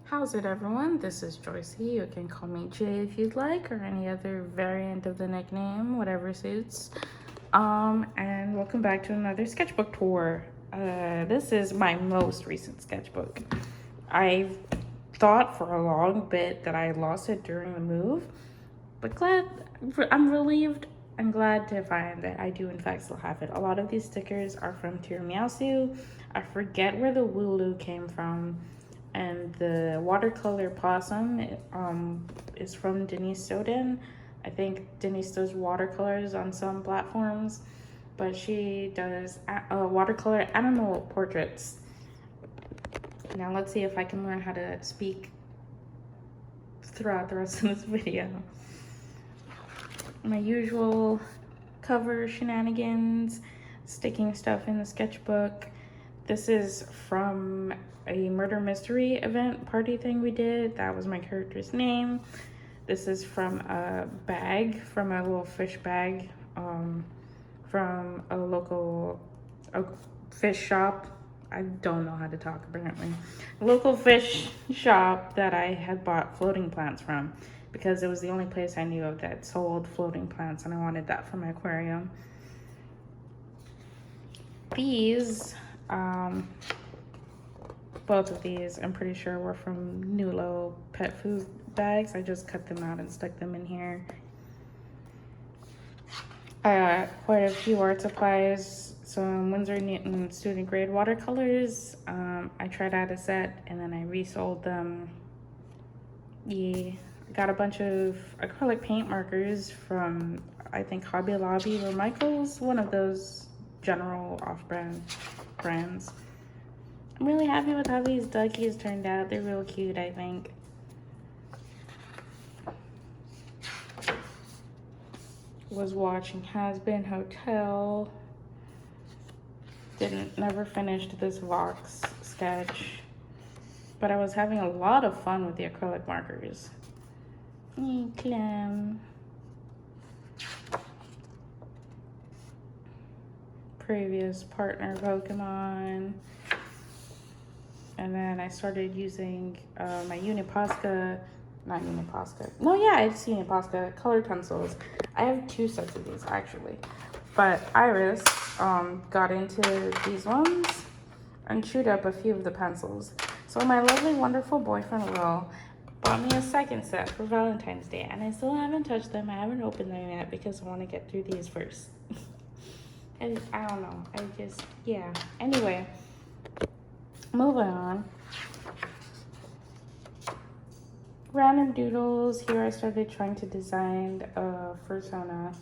How's it, everyone? This is Joycey. You can call me Jay if you'd like, or any other variant of the nickname, whatever suits. And welcome back to another sketchbook tour. This is my most recent sketchbook. I thought for a long bit that I lost it during the move, but I'm relieved and glad to find that I do in fact still have it. A lot of these stickers are from Tiramisu. I forget where the Wooloo came from, and the watercolor possum is from Denise Soden. I think Denise does watercolors on some platforms, but she does watercolor animal portraits. Now let's see if I can learn how to speak throughout the rest of this video. My usual cover shenanigans, sticking stuff in the sketchbook. This is from a murder mystery event party thing we did. That was my character's name. This is from a bag, from a little fish bag, from a local fish shop. I don't know how to talk apparently. A local fish shop that I had bought floating plants from, because it was the only place I knew of that sold floating plants, and I wanted that for my aquarium. These, both of these, I'm pretty sure were from Nulo pet food bags. I just cut them out and stuck them in here. I got quite a few art supplies, some Winsor Newton student grade watercolors. I tried out a set and then I resold them. Yeah. Got a bunch of acrylic paint markers from, I think, Hobby Lobby or Michael's, one of those general off-brand brands. I'm really happy with how these duckies turned out. They're real cute, I think. Was watching Has Been Hotel. Never finished this Vox sketch, but I was having a lot of fun with the acrylic markers. Clem. Previous partner Pokemon. And then I started using my it's Uniposca color pencils. I have two sets of these actually, but Iris got into these ones and chewed up a few of the pencils. So my lovely, wonderful boyfriend Will bought me a second set for Valentine's Day, and I still haven't touched them. I haven't opened them yet because I want to get through these first. And I don't know. Yeah. Anyway, moving on. Random doodles. Here I started trying to design a fursona.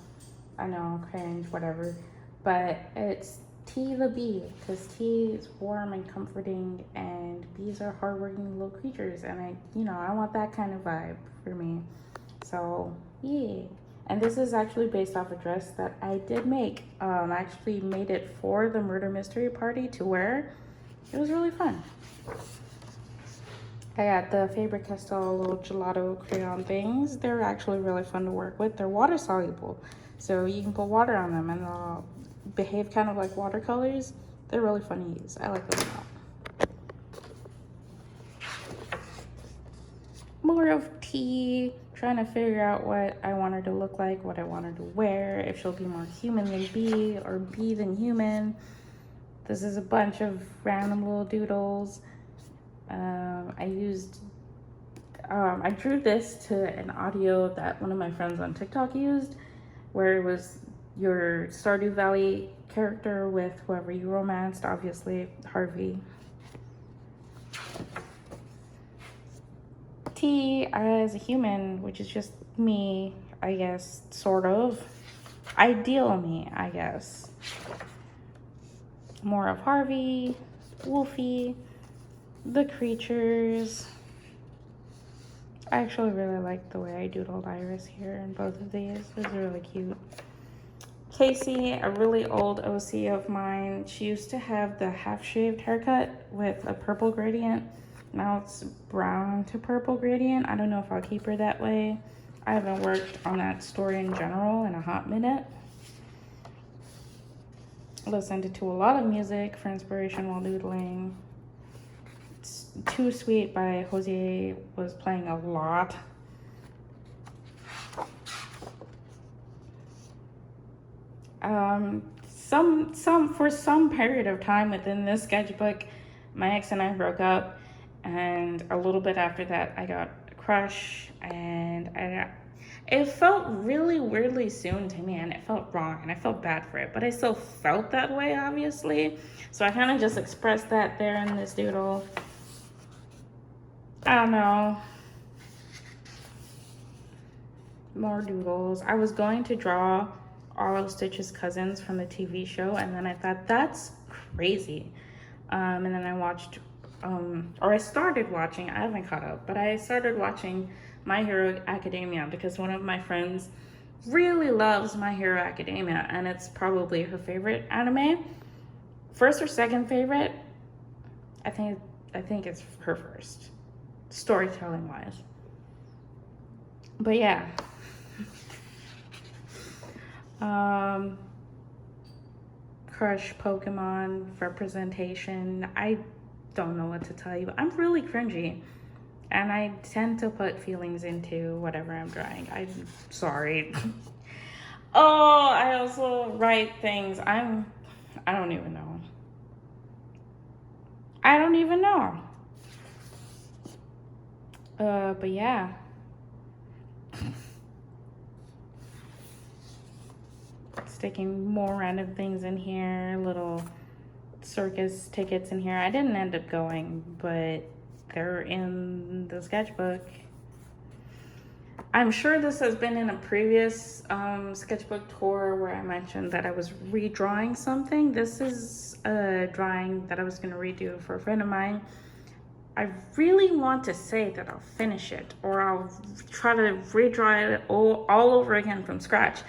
I know, cringe, whatever. But it's Tea the bee, because tea is warm and comforting, and bees are hardworking little creatures, and I want that kind of vibe for me. So yeah. And this is actually based off a dress that I did make. I actually made it for the murder mystery party to wear. It was really fun. I got the Faber-Castell little gelato crayon things. They're actually really fun to work with. They're water soluble, so you can put water on them and they'll behave kind of like watercolors. They're really fun to use. I like them a lot. More of tea, trying to figure out what I want her to look like, what I want her to wear, if she'll be more human than bee or bee than human. This is a bunch of random little doodles. I drew this to an audio that one of my friends on TikTok used, where it was your Stardew Valley character with whoever you romanced, obviously Harvey. T as a human, which is just me, I guess, sort of. Ideal me, I guess. More of Harvey, Wolfie, the creatures. I actually really like the way I doodled Iris here in both of these. It's really cute. Casey, a really old OC of mine, she used to have the half-shaved haircut with a purple gradient. Now it's brown to purple gradient. I don't know if I'll keep her that way. I haven't worked on that story in general in a hot minute. Listened to a lot of music for inspiration while doodling. It's Too Sweet by Jose was playing a lot. For some period of time within this sketchbook, my ex and I broke up, and a little bit after that, I got a crush, and it felt really weirdly soon to me, and it felt wrong, and I felt bad for it, but I still felt that way, obviously. So I kind of just expressed that there in this doodle. I don't know. More doodles. I was going to draw all of Stitch's cousins from the TV show, and then I thought, that's crazy. And then I watched, or I started watching, I haven't caught up, but I started watching My Hero Academia because one of my friends really loves My Hero Academia, and it's probably her favorite anime. First or second favorite? I think it's her first, storytelling wise. But yeah. Crush Pokemon representation. I don't know what to tell you. I'm really cringy, and I tend to put feelings into whatever I'm drawing. I'm sorry. Oh, I also write things. I don't even know. I don't even know. But yeah. Sticking more random things in here, little circus tickets in here. I didn't end up going, but they're in the sketchbook. I'm sure this has been in a previous sketchbook tour where I mentioned that I was redrawing something. This is a drawing that I was going to redo for a friend of mine. I really want to say that I'll finish it, or I'll try to redraw it all over again from scratch.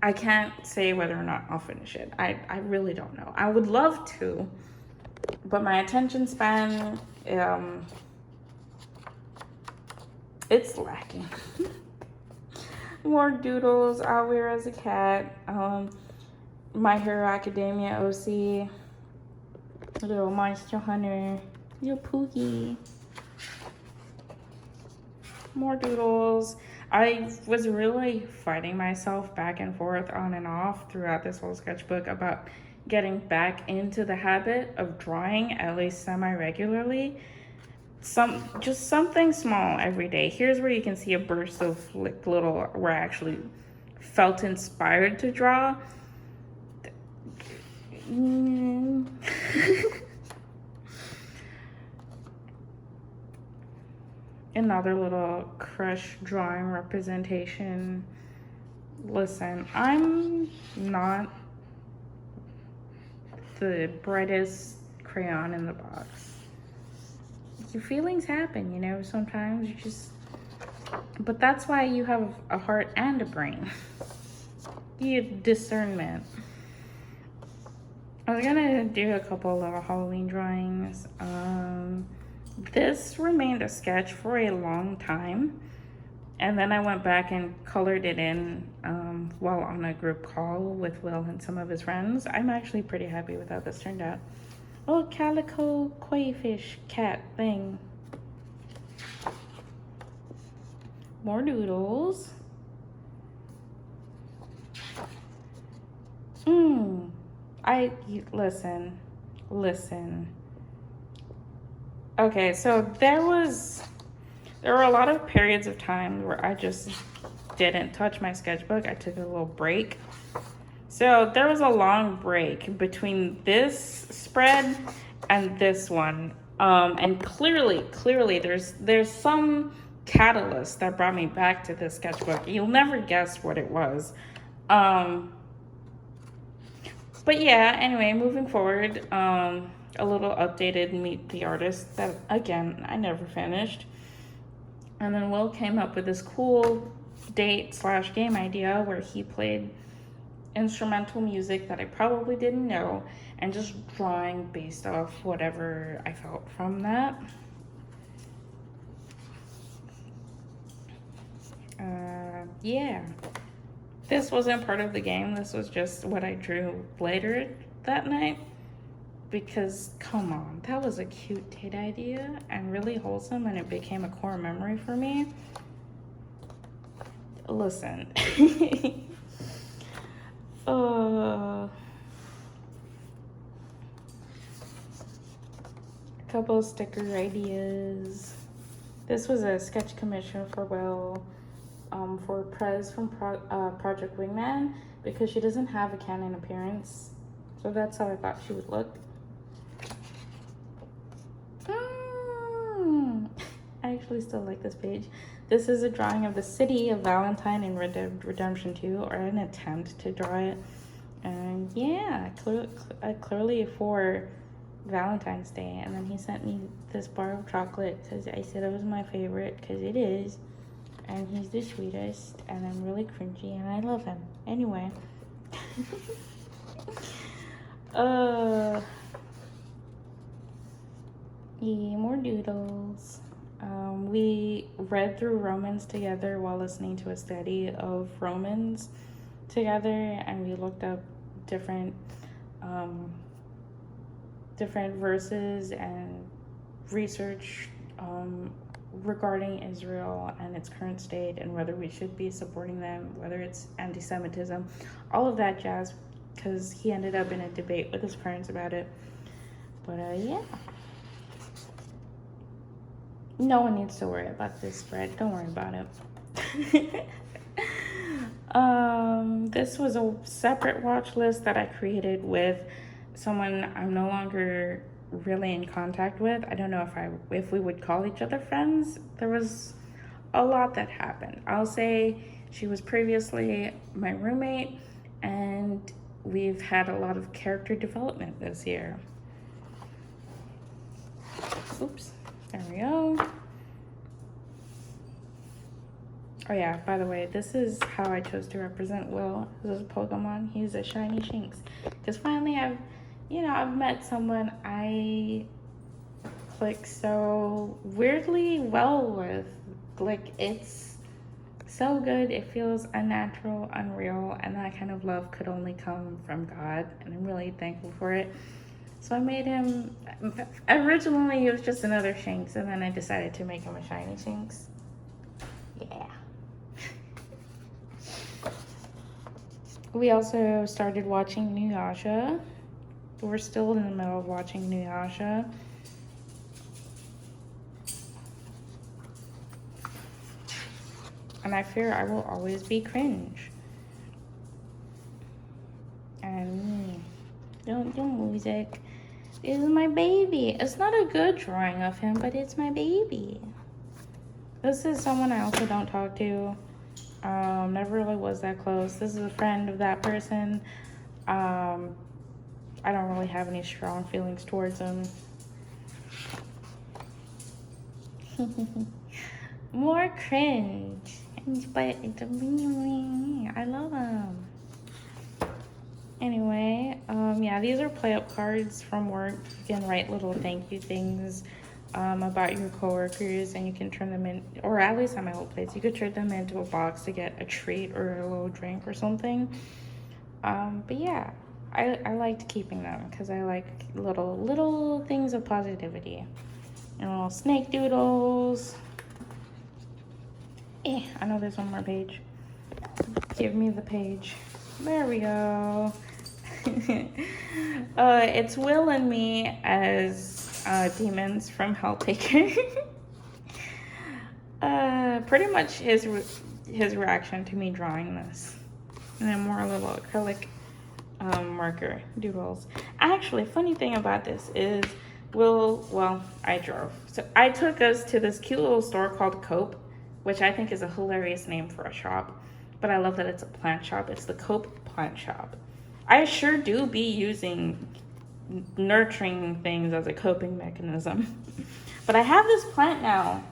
I can't say whether or not I'll finish it. I really don't know. I would love to, but my attention span, it's lacking. More doodles. I'll wear as a cat. My Hero Academia OC. Little Monster Hunter. Little Pookie. More doodles. I was really fighting myself back and forth on and off throughout this whole sketchbook about getting back into the habit of drawing at least semi-regularly. Just something small every day. Here's where you can see a burst of like little where I actually felt inspired to draw. Another little crush drawing representation. Listen, I'm not the brightest crayon in the box. Your feelings happen, you know, sometimes you just, but that's why you have a heart and a brain. You have discernment. I was gonna do a couple of Halloween drawings. This remained a sketch for a long time, and then I went back and colored it in while on a group call with Will and some of his friends. I'm actually pretty happy with how this turned out. Oh, calico crayfish cat thing. More doodles. Listen. Okay, so there were a lot of periods of time where I just didn't touch my sketchbook. I took a little break. So there was a long break between this spread and this one. And clearly there's some catalyst that brought me back to this sketchbook. You'll never guess what it was. But yeah, anyway, moving forward, a little updated Meet the Artist that, again, I never finished. And then Will came up with this cool date/game idea where he played instrumental music that I probably didn't know, and just drawing based off whatever I felt from that. Yeah. This wasn't part of the game. This was just what I drew later that night. because come on, that was a cute date idea and really wholesome, and it became a core memory for me. Listen. A couple of sticker ideas. This was a sketch commission for Will, for Prez from Project Wingman, because she doesn't have a canon appearance. So that's how I thought she would look. I actually still like this page. This is a drawing of the city of Valentine in Redemption 2, or an attempt to draw it. And yeah, clearly for Valentine's Day. And then he sent me this bar of chocolate because I said it was my favorite, because it is. And he's the sweetest, and I'm really cringy, and I love him. Anyway. Yeah, more doodles. We read through Romans together while listening to a study of Romans together, and we looked up different verses and research regarding Israel and its current state, and whether we should be supporting them, whether it's anti-Semitism, all of that jazz, because he ended up in a debate with his parents about it. But yeah. No one needs to worry about this spread. Don't worry about it. This was a separate watch list that I created with someone I'm no longer really in contact with. I don't know if we would call each other friends. There was a lot that happened. I'll say she was previously my roommate, and we've had a lot of character development this year. Oops. There we go. Oh yeah, by the way, this is how I chose to represent Will. This is Pokemon. He's a shiny Shinx. Because finally I've met someone I click so weirdly well with. Like, it's so good. It feels unnatural, unreal, and that kind of love could only come from God, and I'm really thankful for it. So I made him, originally he was just another Shinx, and then I decided to make him a shiny Shinx. Yeah. We also started watching Nuyasha. We're still in the middle of watching Nuyasha. And I fear I will always be cringe. And don't music. This is my baby. It's not a good drawing of him, but it's my baby. This is someone I also don't talk to. Never really was that close. This is a friend of that person. I don't really have any strong feelings towards him. More cringe. But I love him. Anyway, yeah, these are play-up cards from work. You can write little thank you things about your coworkers, and you can turn them in, or at least at my old place, you could turn them into a box to get a treat or a little drink or something. But yeah, I liked keeping them because I like little things of positivity. And little snake doodles. I know there's one more page. Give me the page. There we go. It's Will and me as demons from Helltaker. Pretty much his reaction to me drawing this. And then more little acrylic marker doodles. Actually, funny thing about this is I drove. So I took us to this cute little store called Cope, which I think is a hilarious name for a shop. But I love that it's a plant shop. It's the Cope Plant Shop. I sure do be using nurturing things as a coping mechanism. But I have this plant now.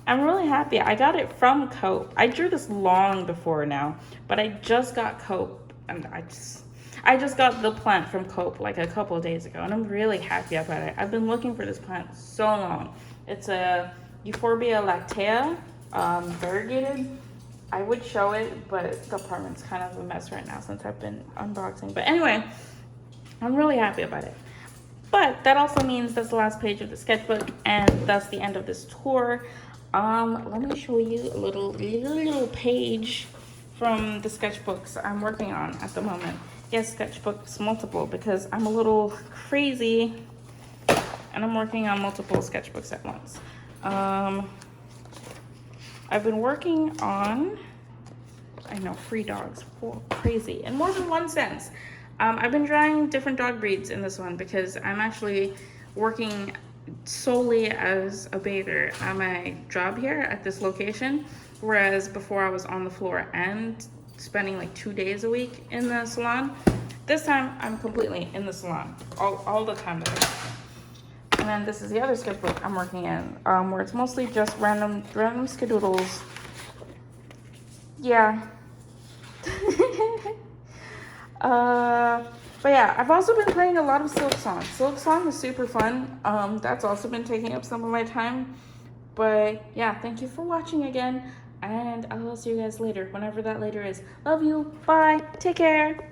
I'm really happy. I got it from Cope. I drew this long before now, but I just got Cope, and I just got the plant from Cope like a couple of days ago, and I'm really happy about it. I've been looking for this plant so long. It's a Euphorbia lactea, variegated. I would show it, but the apartment's kind of a mess right now since I've been unboxing. But anyway, I'm really happy about it. But that also means that's the last page of the sketchbook, and that's the end of this tour. Let me show you a little page from the sketchbooks I'm working on at the moment. Yes, sketchbooks multiple, because I'm a little crazy and I'm working on multiple sketchbooks at once. I've been working on, I know, free dogs, crazy, in more than one sense. I've been drawing different dog breeds in this one because I'm actually working solely as a bather at my job here at this location, whereas before I was on the floor and spending like 2 days a week in the salon. This time I'm completely in the salon all the time. And then this is the other sketchbook I'm working in, where it's mostly just random skadoodles. Yeah. But yeah, I've also been playing a lot of Silk Song. Silk Song is super fun. That's also been taking up some of my time. But yeah, thank you for watching again, and I will see you guys later, whenever that later is. Love you. Bye. Take care.